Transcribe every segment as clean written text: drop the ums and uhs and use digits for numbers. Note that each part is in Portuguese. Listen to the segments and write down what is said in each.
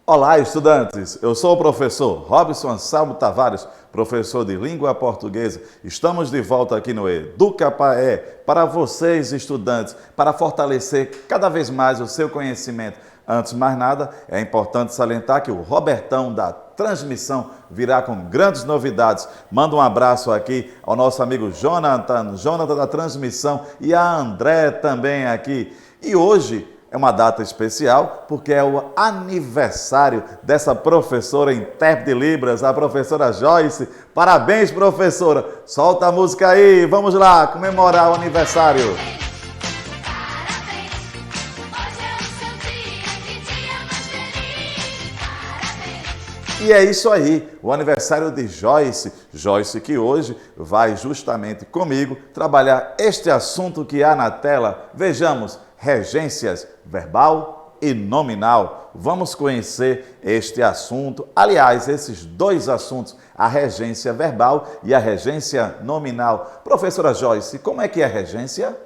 Olá, estudantes! Eu sou o professor Robson Anselmo Tavares, professor de língua portuguesa. Estamos de volta aqui no Educapaé para vocês, estudantes, para fortalecer cada vez mais o seu conhecimento. Antes de mais nada, é importante salientar que o Robertão da transmissão virá com grandes novidades. Manda um abraço aqui ao nosso amigo Jonathan da transmissão e a André também aqui. E hoje é uma data especial porque é o aniversário dessa professora intérprete de Libras, a professora Joyce. Parabéns, professora! Solta a música aí, vamos lá comemorar o aniversário. E é isso aí, o aniversário de Joyce. Joyce que hoje vai justamente comigo trabalhar este assunto que há na tela. Vejamos, regências verbal e nominal. Vamos conhecer este assunto. Aliás, esses dois assuntos, a regência verbal e a regência nominal. Professora Joyce, como é que é a regência?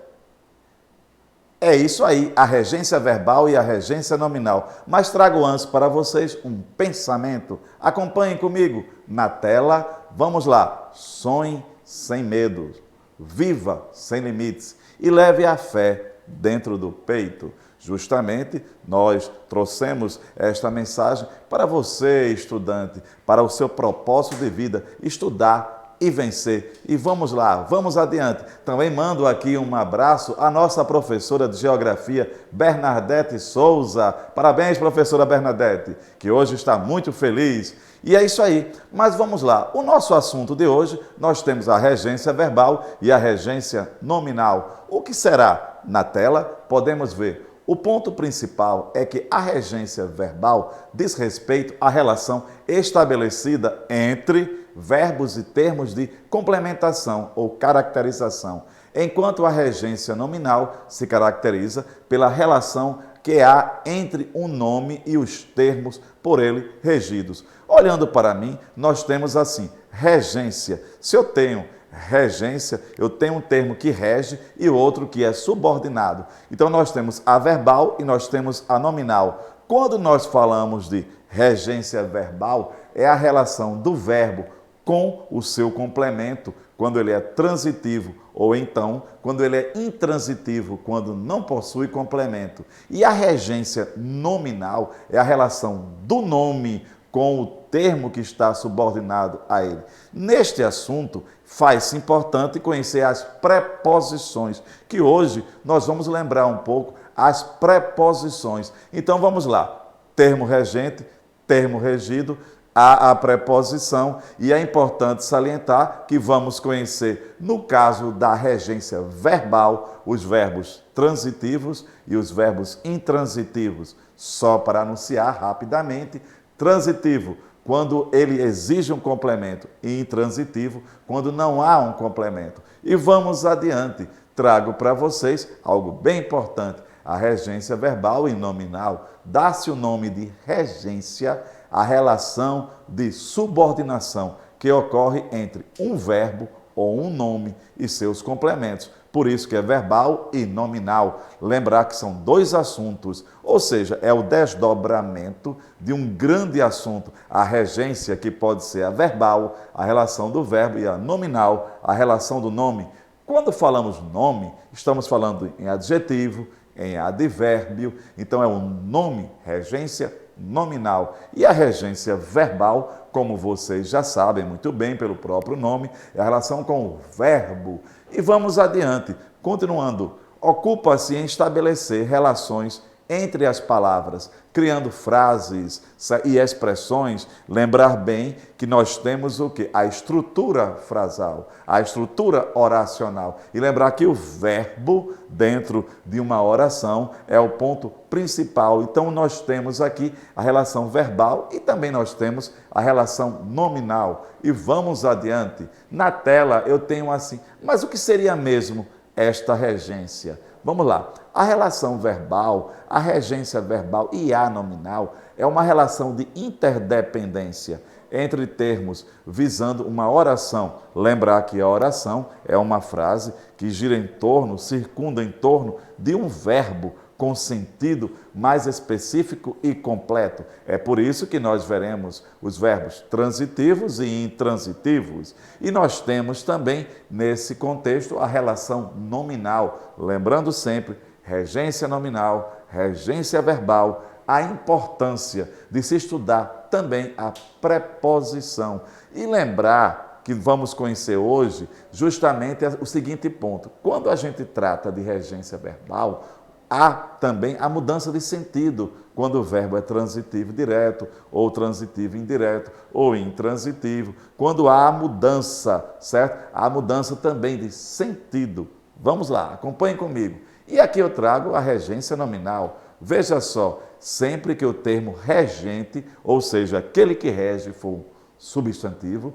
É isso aí, a regência verbal e a regência nominal. Mas trago antes para vocês um pensamento. Acompanhem comigo na tela. Vamos lá. Sonhe sem medo, viva sem limites e leve a fé dentro do peito. Justamente, nós trouxemos esta mensagem para você, estudante, para o seu propósito de vida, estudar e vencer. E vamos lá, vamos adiante. Também mando aqui um abraço à nossa professora de Geografia, Bernadette Souza. Parabéns, professora Bernadette, que hoje está muito feliz. E é isso aí. Mas vamos lá. O nosso assunto de hoje, nós temos a regência verbal e a regência nominal. O que será? Na tela, podemos ver. O ponto principal é que a regência verbal diz respeito à relação estabelecida entre verbos e termos de complementação ou caracterização, enquanto a regência nominal se caracteriza pela relação que há entre um nome e os termos por ele regidos. Olhando para mim, nós temos assim, regência. Se eu tenho regência, eu tenho um termo que rege e outro que é subordinado. Então, nós temos a verbal e nós temos a nominal. Quando nós falamos de regência verbal, é a relação do verbo com o seu complemento, quando ele é transitivo, ou então, quando ele é intransitivo, quando não possui complemento. E a regência nominal é a relação do nome com o termo que está subordinado a ele. Neste assunto, faz-se importante conhecer as preposições, que hoje nós vamos lembrar um pouco as preposições. Então vamos lá, termo regente, termo regido, há a preposição e é importante salientar que vamos conhecer, no caso da regência verbal, os verbos transitivos e os verbos intransitivos. Só para anunciar rapidamente, transitivo, quando ele exige um complemento, e intransitivo, quando não há um complemento. E vamos adiante, trago para vocês algo bem importante, a regência verbal e nominal. Dá-se o nome de regência a relação de subordinação que ocorre entre um verbo ou um nome e seus complementos. Por isso que é verbal e nominal. Lembrar que são dois assuntos, ou seja, é o desdobramento de um grande assunto. A regência, que pode ser a verbal, a relação do verbo, e a nominal, a relação do nome. Quando falamos nome, estamos falando em adjetivo, em advérbio, então é o nome, regência nominal. E a regência verbal, como vocês já sabem muito bem pelo próprio nome, é a relação com o verbo. E vamos adiante, continuando. Ocupa-se em estabelecer relações entre as palavras, criando frases e expressões. Lembrar bem que nós temos o quê? A estrutura frasal, a estrutura oracional. E lembrar que o verbo dentro de uma oração é o ponto principal. Então, nós temos aqui a relação verbal e também nós temos a relação nominal. E vamos adiante. Na tela eu tenho assim, mas o que seria mesmo esta regência? Vamos lá. A relação verbal, a regência verbal e a nominal é uma relação de interdependência entre termos visando uma oração. Lembrar que a oração é uma frase que gira em torno, circunda em torno de um verbo com sentido mais específico e completo. É por isso que nós veremos os verbos transitivos e intransitivos. E nós temos também, nesse contexto, a relação nominal. Lembrando sempre, regência nominal, regência verbal, a importância de se estudar também a preposição. E lembrar que vamos conhecer hoje justamente o seguinte ponto. Quando a gente trata de regência verbal, há também a mudança de sentido, quando o verbo é transitivo direto, ou transitivo indireto, ou intransitivo. Quando há a mudança, certo? Há a mudança também de sentido. Vamos lá, acompanhem comigo. E aqui eu trago a regência nominal. Veja só, sempre que o termo regente, ou seja, aquele que rege, for substantivo,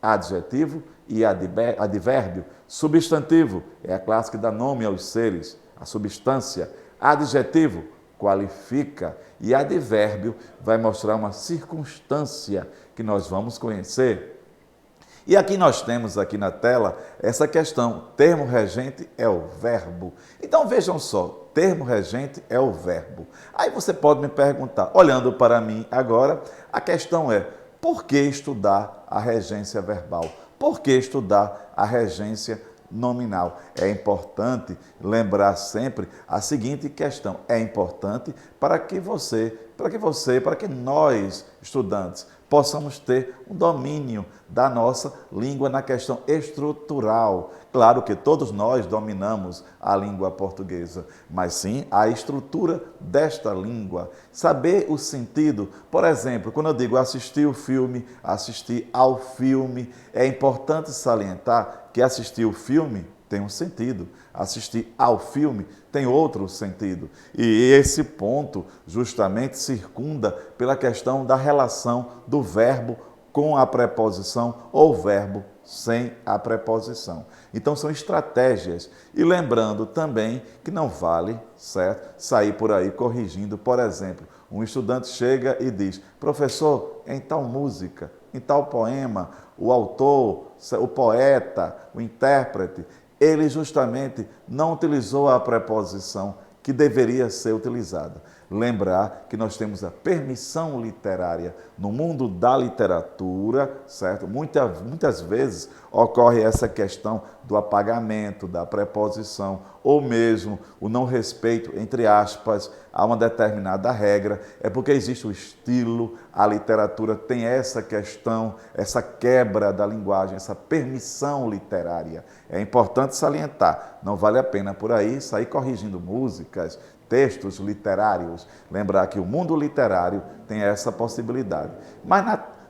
adjetivo e advérbio. Substantivo é a classe que dá nome aos seres, a substância. Adjetivo qualifica e advérbio vai mostrar uma circunstância que nós vamos conhecer. E aqui nós temos aqui na tela essa questão, termo regente é o verbo. Então vejam só, termo regente é o verbo. Aí você pode me perguntar, olhando para mim agora, a questão é, por que estudar a regência verbal? Por que estudar a regência nominal? É importante lembrar sempre a seguinte questão. É importante para que nós, estudantes, possamos ter um domínio da nossa língua na questão estrutural. Claro que todos nós dominamos a língua portuguesa, mas sim a estrutura desta língua. Saber o sentido, por exemplo, quando eu digo assistir o filme, assistir ao filme, é importante salientar que assistir o filme tem um sentido, assistir ao filme tem outro sentido. E esse ponto justamente circunda pela questão da relação do verbo com a preposição ou verbo sem a preposição. Então são estratégias. E lembrando também que não vale, certo, sair por aí corrigindo. Por exemplo, um estudante chega e diz, professor, em tal música, em tal poema, o autor, o poeta, o intérprete, ele justamente não utilizou a preposição que deveria ser utilizada. Lembrar que nós temos a permissão literária. No mundo da literatura, certo? Muitas vezes ocorre essa questão do apagamento da preposição ou mesmo o não respeito, entre aspas, a uma determinada regra. É porque existe o estilo, a literatura tem essa questão, essa quebra da linguagem, essa permissão literária. É importante salientar, não vale a pena por aí sair corrigindo músicas, textos literários. Lembrar que o mundo literário tem essa possibilidade. Mas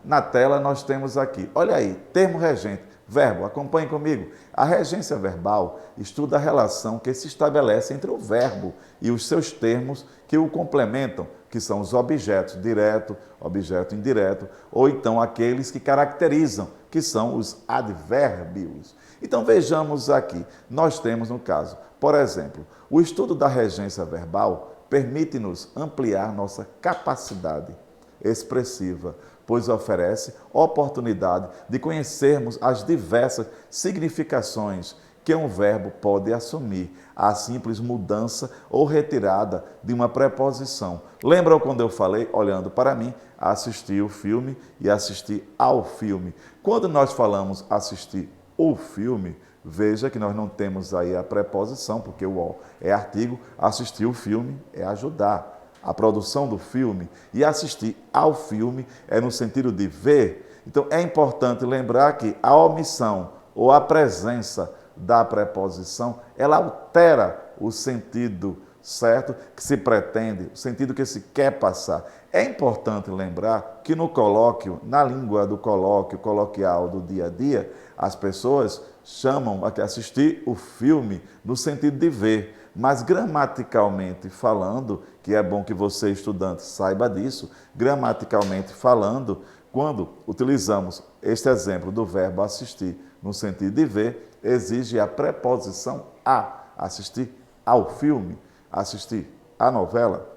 na tela nós temos aqui, olha aí, termo regente, verbo, acompanhe comigo. A regência verbal estuda a relação que se estabelece entre o verbo e os seus termos que o complementam, que são os objetos direto, objeto indireto, ou então aqueles que caracterizam, que são os advérbios. Então vejamos aqui, nós temos no caso, por exemplo, o estudo da regência verbal permite-nos ampliar nossa capacidade expressiva, pois oferece oportunidade de conhecermos as diversas significações que um verbo pode assumir, a simples mudança ou retirada de uma preposição. Lembram quando eu falei, olhando para mim, assistir o filme e assistir ao filme? Quando nós falamos assistir o filme, veja que nós não temos aí a preposição, porque o "o" é artigo, assistir o filme é ajudar a produção do filme, e assistir ao filme é no sentido de ver. Então é importante lembrar que a omissão ou a presença da preposição, ela altera o sentido certo que se pretende, o sentido que se quer passar. É importante lembrar que no colóquio, na língua do colóquio, coloquial do dia a dia, as pessoas chamam a assistir o filme no sentido de ver, mas gramaticalmente falando, que é bom que você, estudante, saiba disso, gramaticalmente falando, quando utilizamos este exemplo do verbo assistir no sentido de ver, exige a preposição a, assistir ao filme, assistir à novela.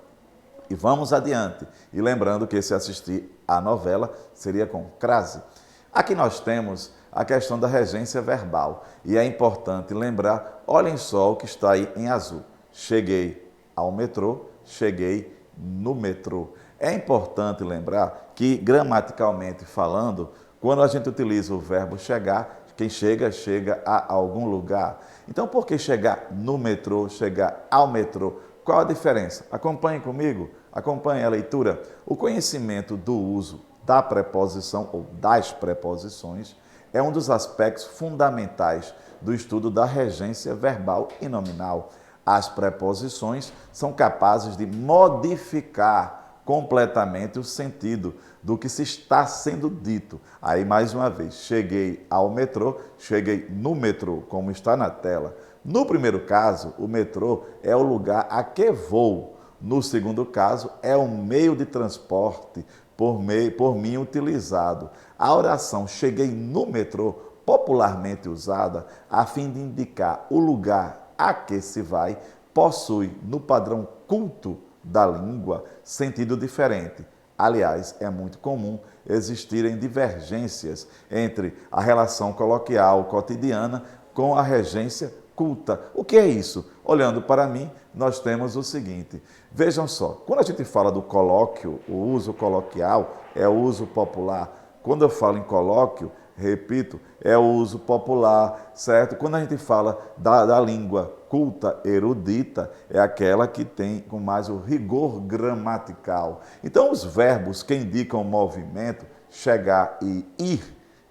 E vamos adiante. E lembrando que esse assistir à novela seria com crase. Aqui nós temos a questão da regência verbal. E é importante lembrar, olhem só o que está aí em azul. Cheguei, ao metrô, cheguei no metrô. É importante lembrar que, gramaticalmente falando, quando a gente utiliza o verbo chegar, quem chega, chega a algum lugar. Então, por que chegar no metrô, chegar ao metrô? Qual a diferença? Acompanhe comigo, acompanhe a leitura. O conhecimento do uso da preposição ou das preposições é um dos aspectos fundamentais do estudo da regência verbal e nominal. As preposições são capazes de modificar completamente o sentido do que se está sendo dito. Aí, mais uma vez, cheguei ao metrô, cheguei no metrô, como está na tela. No primeiro caso, o metrô é o lugar a que vou. No segundo caso, é o meio de transporte por mim utilizado. A oração cheguei no metrô, popularmente usada a fim de indicar o lugar a que se vai, possui, no padrão culto da língua, sentido diferente. Aliás, é muito comum existirem divergências entre a relação coloquial cotidiana com a regência culta. O que é isso? Olhando para mim, nós temos o seguinte. Vejam só, quando a gente fala do colóquio, o uso coloquial é o uso popular. Quando eu falo em colóquio, repito, é o uso popular, certo? Quando a gente fala da língua culta, erudita, é aquela que tem com mais o rigor gramatical. Então, os verbos que indicam movimento, chegar e ir,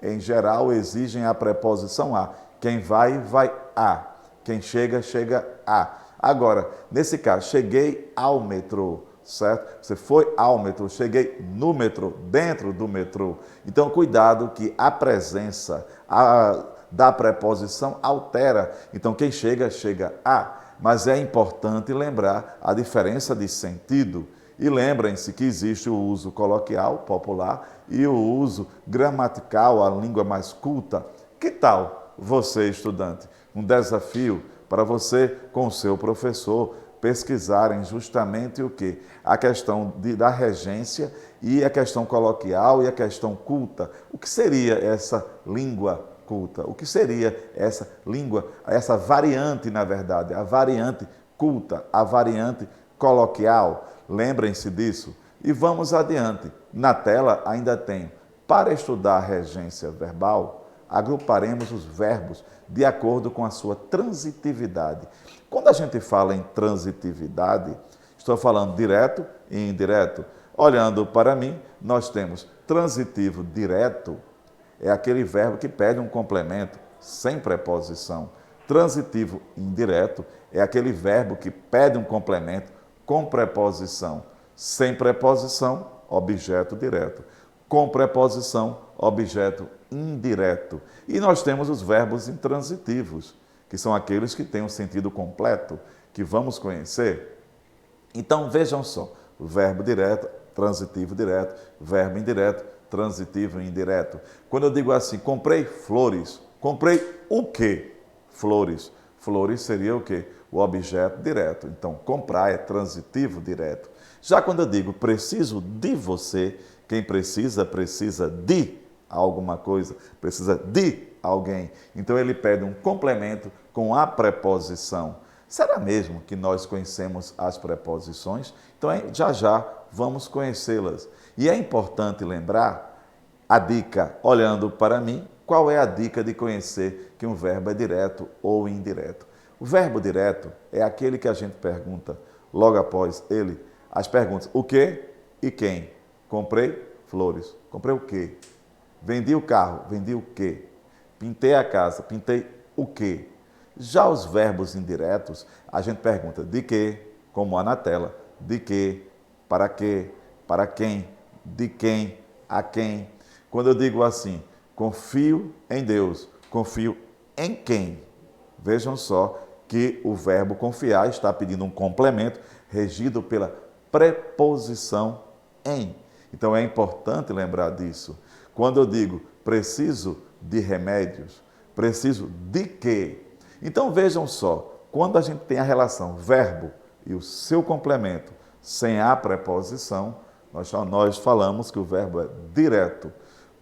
em geral, exigem a preposição a. Quem vai, vai a. Quem chega, chega a. Agora, nesse caso, cheguei ao metrô, certo? Você foi ao metrô, cheguei no metrô, dentro do metrô. Então, cuidado que a presença da preposição altera. Então, quem chega, chega a. Mas é importante lembrar a diferença de sentido. E lembrem-se que existe o uso coloquial, popular, e o uso gramatical, a língua mais culta. Que tal você, estudante? Um desafio para você, com o seu professor, pesquisarem justamente o quê? A questão da regência e a questão coloquial e a questão culta. O que seria essa língua culta? O que seria essa língua, essa variante, na verdade, a variante culta, a variante coloquial? Lembrem-se disso. E vamos adiante. Na tela ainda tem, para estudar a regência verbal, agruparemos os verbos de acordo com a sua transitividade. Quando a gente fala em transitividade, estou falando direto e indireto. Olhando para mim, nós temos transitivo direto, é aquele verbo que pede um complemento sem preposição. Transitivo indireto é aquele verbo que pede um complemento com preposição. Sem preposição, objeto direto. Com preposição, objeto indireto. E nós temos os verbos intransitivos, que são aqueles que têm um sentido completo, que vamos conhecer. Então, vejam só, o verbo direto, transitivo direto, verbo indireto, transitivo indireto. Quando eu digo assim, comprei flores, comprei o quê? Flores. Flores seria o quê? O objeto direto. Então, comprar é transitivo direto. Já quando eu digo preciso de você, quem precisa, precisa de alguma coisa, precisa de alguém. Então, ele pede um complemento com a preposição. Será mesmo que nós conhecemos as preposições? Então, já vamos conhecê-las. E é importante lembrar a dica, olhando para mim, qual é a dica de conhecer que um verbo é direto ou indireto? O verbo direto é aquele que a gente pergunta logo após ele as perguntas: o que e quem? Comprei flores. Comprei o quê? Vendi o carro. Vendi o quê? Pintei a casa. Pintei o quê? Já os verbos indiretos, a gente pergunta de quê, como há na tela. De quê? Para quem? De quem? A quem? Quando eu digo assim, confio em Deus, confio em quem? Vejam só que o verbo confiar está pedindo um complemento regido pela preposição em. Então é importante lembrar disso. Quando eu digo preciso de remédios, preciso de quê? Então vejam só, quando a gente tem a relação verbo e o seu complemento sem a preposição, nós falamos que o verbo é direto.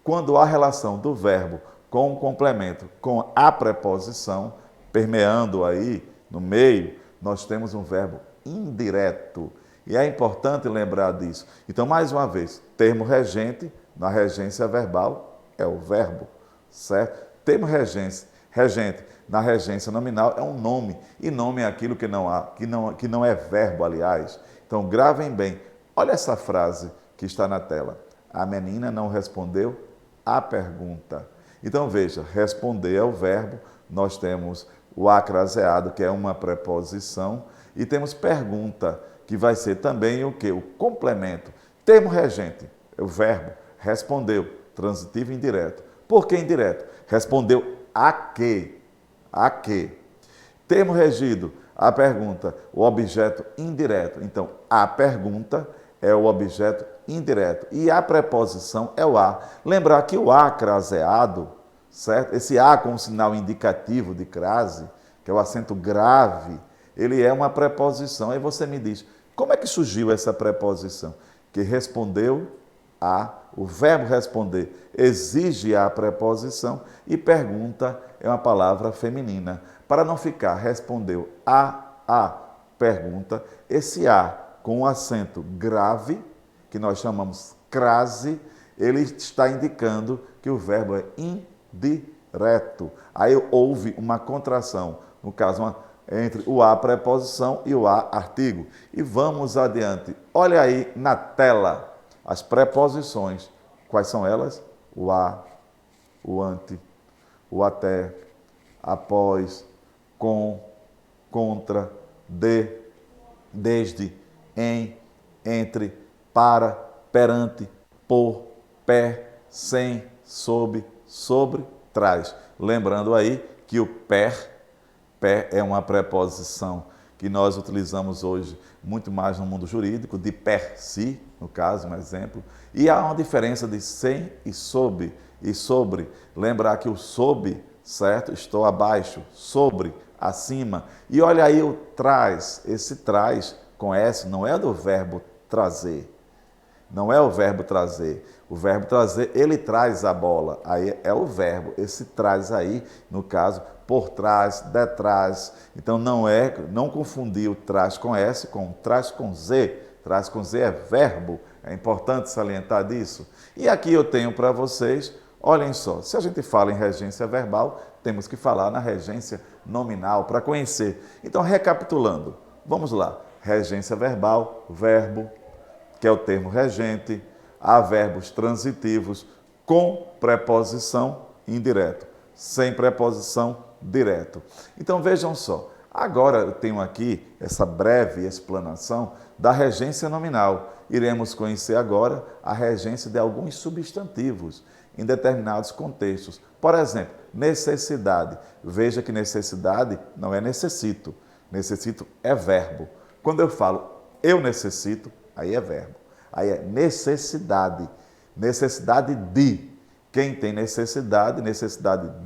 Quando há relação do verbo com o complemento, com a preposição, permeando aí no meio, nós temos um verbo indireto. E é importante lembrar disso. Então, mais uma vez, termo regente, na regência verbal, é o verbo, certo? Termo regente, na regência nominal, é um nome. E nome é aquilo que não é verbo, aliás. Então, gravem bem. Olha essa frase que está na tela. A menina não respondeu à pergunta. Então, veja, responder é o verbo. Nós temos o acraseado, que é uma preposição, e temos pergunta, que vai ser também o quê? O complemento. Termo regente, é o verbo, respondeu, transitivo indireto. Por que indireto? Respondeu a quê? A quê? Termo regido, a pergunta, o objeto indireto. Então, a pergunta é o objeto indireto. E a preposição é o a. Lembrar que o a craseado, certo? Esse a com o sinal indicativo de crase, que é o acento grave, ele é uma preposição. Aí você me diz, como é que surgiu essa preposição? Que respondeu a, o verbo responder exige a preposição e pergunta é uma palavra feminina. Para não ficar respondeu a pergunta, esse a com o acento grave, que nós chamamos crase, ele está indicando que o verbo é indireto. Aí houve uma contração, no caso, entre o a preposição e o a artigo. E vamos adiante. Olha aí na tela as preposições. Quais são elas? O a, o ante, o até, após, com, contra, de, desde, em, entre, para, perante, por, pé, sem, sob, sobre, trás. Lembrando aí que o per é uma preposição que nós utilizamos hoje muito mais no mundo jurídico, de per si, no caso, um exemplo. E há uma diferença de sem e sob e sobre. Lembrar que o sob, certo? Estou abaixo, sobre, acima. E olha aí o traz. Esse traz com S não é do verbo trazer. Não é o verbo trazer. O verbo trazer, ele traz a bola. Aí é o verbo. Esse traz aí, no caso, por trás, detrás. Então não confundir o traz com S com traz com Z. Traz com Z é verbo. É importante salientar disso. E aqui eu tenho para vocês, olhem só, se a gente fala em regência verbal, temos que falar na regência nominal para conhecer. Então, recapitulando, vamos lá. Regência verbal, verbo, que é o termo regente, há verbos transitivos com preposição indireto, sem preposição direto. Então vejam só, agora eu tenho aqui essa breve explanação da regência nominal. Iremos conhecer agora a regência de alguns substantivos em determinados contextos. Por exemplo, necessidade. Veja que necessidade não é necessito. Necessito é verbo. Quando eu falo eu necessito, aí é verbo. Aí é necessidade. Necessidade de. Quem tem necessidade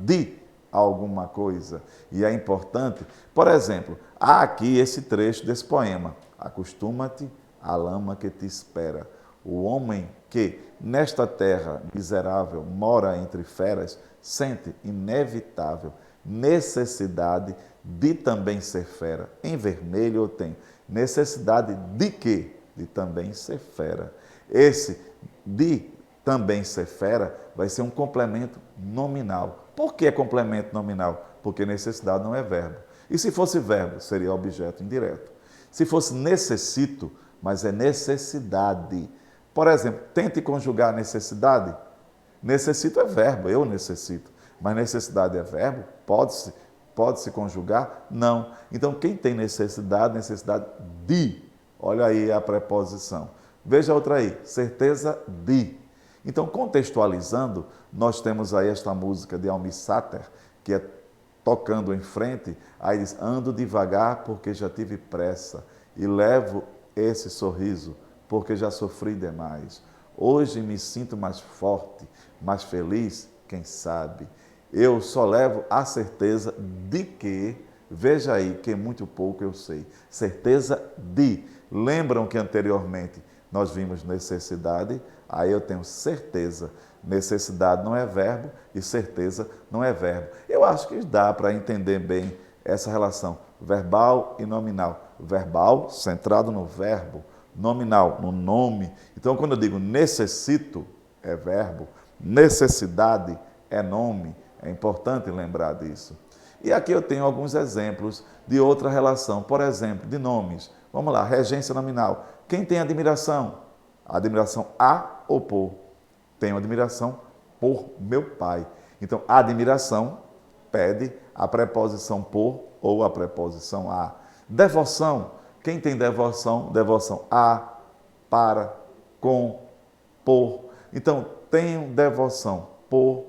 de alguma coisa. E é importante, por exemplo, há aqui esse trecho desse poema. Acostuma-te à lama que te espera. O homem que, nesta terra miserável, mora entre feras, sente inevitável necessidade de também ser fera. Em vermelho eu tenho necessidade de quê? De também ser fera. Esse de também ser fera vai ser um complemento nominal. Por que complemento nominal? Porque necessidade não é verbo. E se fosse verbo, seria objeto indireto. Se fosse necessito, mas é necessidade. Por exemplo, tente conjugar necessidade. Necessito é verbo, eu necessito. Mas necessidade é verbo? Pode-se conjugar? Não. Então, quem tem necessidade de. Olha aí a preposição. Veja outra aí, certeza de. Então, contextualizando, nós temos aí esta música de Almir Sater, que é tocando em frente, aí diz, ando devagar porque já tive pressa e levo esse sorriso porque já sofri demais. Hoje me sinto mais forte, mais feliz, quem sabe. Eu só levo a certeza de que, veja aí que muito pouco eu sei, certeza de. Lembram que anteriormente nós vimos necessidade, aí eu tenho certeza. Necessidade não é verbo e certeza não é verbo. Eu acho que dá para entender bem essa relação verbal e nominal. verbal, centrado no verbo, nominal, no nome. Então, quando eu digo necessito, é verbo, necessidade é nome. É importante lembrar disso. E aqui eu tenho alguns exemplos de outra relação, por exemplo, de nomes. Vamos lá, regência nominal. Quem tem admiração? Admiração a ou por? Tenho admiração por meu pai. Então, admiração pede a preposição por ou a preposição a. Devoção. Quem tem devoção? Devoção a, para, com, por. Então, tenho devoção por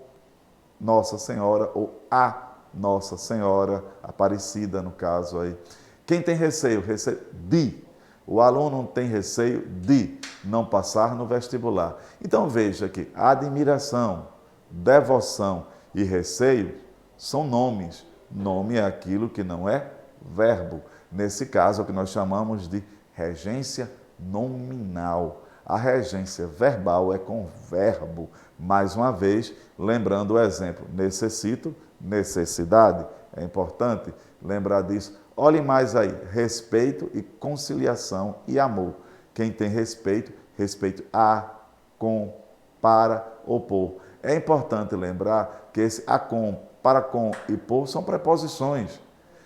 Nossa Senhora ou a Nossa Senhora Aparecida, no caso aí. Quem tem receio? Receio de. O aluno tem receio de não passar no vestibular. Então veja que admiração, devoção e receio são nomes. Nome é aquilo que não é verbo. Nesse caso, é o que nós chamamos de regência nominal. A regência verbal é com verbo. Mais uma vez, lembrando o exemplo, necessito, necessidade. É importante lembrar disso. Olhe mais aí, respeito e conciliação e amor. Quem tem respeito, respeito a, com, para ou por. É importante lembrar que esse a, com, para, com e por são preposições.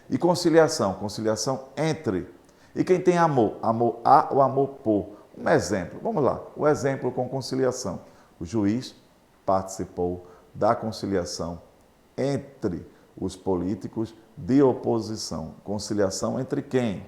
E conciliação, conciliação entre. E quem tem amor, amor a ou amor por. Um exemplo, vamos lá, o exemplo com conciliação. O juiz participou da conciliação entre os políticos de oposição. Conciliação entre quem?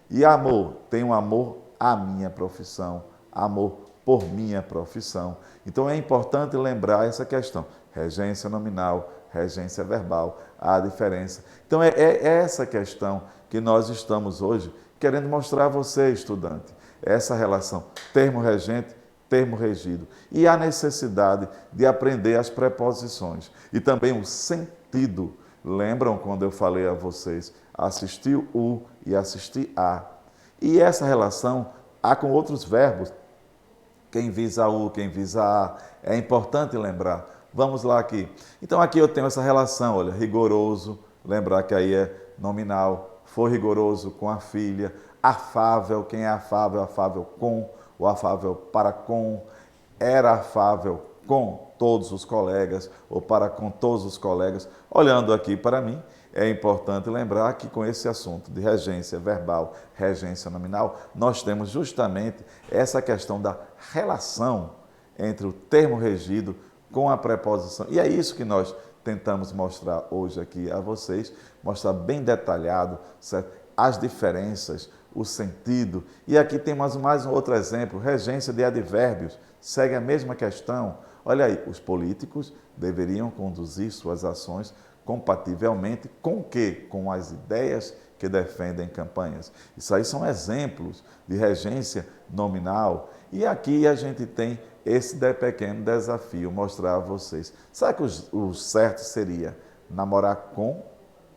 E amor, tenho amor à minha profissão, amor por minha profissão. Então é importante lembrar essa questão. Regência nominal, regência verbal, a diferença. Então é essa questão que nós estamos hoje querendo mostrar a você, estudante. Essa relação termo regente, termo regido. E a necessidade de aprender as preposições. E também o sentido. Lembram quando eu falei a vocês, assistir o e assistir a. E essa relação há com outros verbos. Quem visa o, quem visa a. É importante lembrar. Vamos lá aqui. Então aqui eu tenho essa relação, olha, rigoroso, lembrar que aí é nominal, foi rigoroso com a filha, afável, quem é afável? Afável com, o afável para com, era afável com todos os colegas, ou para com todos os colegas. Olhando aqui para mim, é importante lembrar que com esse assunto de regência verbal, regência nominal, nós temos justamente essa questão da relação entre o termo regido com a preposição. E é isso que nós tentamos mostrar hoje aqui a vocês, mostrar bem detalhado, certo? As diferenças, o sentido. E aqui temos mais um outro exemplo, regência de advérbios, segue a mesma questão. Olha aí, os políticos deveriam conduzir suas ações compativelmente com o quê? Com as ideias que defendem campanhas. Isso aí são exemplos de regência nominal. E aqui a gente tem esse pequeno desafio, mostrar a vocês. Será que o certo seria namorar com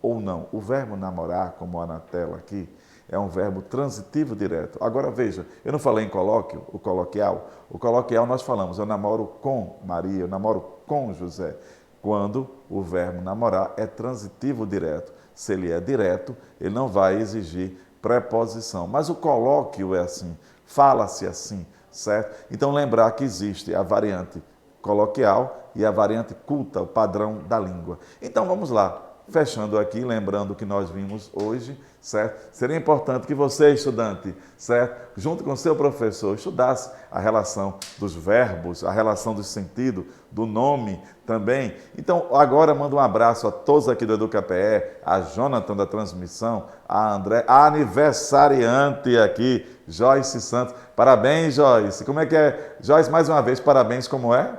ou não? O verbo namorar, como há na tela aqui, é um verbo transitivo direto. Agora veja, eu não falei em colóquio, o coloquial. O coloquial nós falamos, eu namoro com Maria, eu namoro com José. Quando o verbo namorar é transitivo direto. Se ele é direto, ele não vai exigir preposição. Mas o colóquio é assim, fala-se assim, certo? Então lembrar que existe a variante coloquial e a variante culta, o padrão da língua. Então vamos lá. Fechando aqui, lembrando o que nós vimos hoje, certo? Seria importante que você, estudante, certo? Junto com seu professor, estudasse a relação dos verbos, a relação do sentido, do nome também. Então, agora mando um abraço a todos aqui do EducaPE, a Jonathan da transmissão, a André, a aniversariante aqui, Joyce Santos. Parabéns, Joyce. Como é que é? Joyce, mais uma vez, parabéns, como é?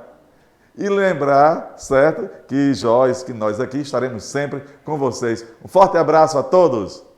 E lembrar, certo, que Joyce, que nós aqui estaremos sempre com vocês. Um forte abraço a todos!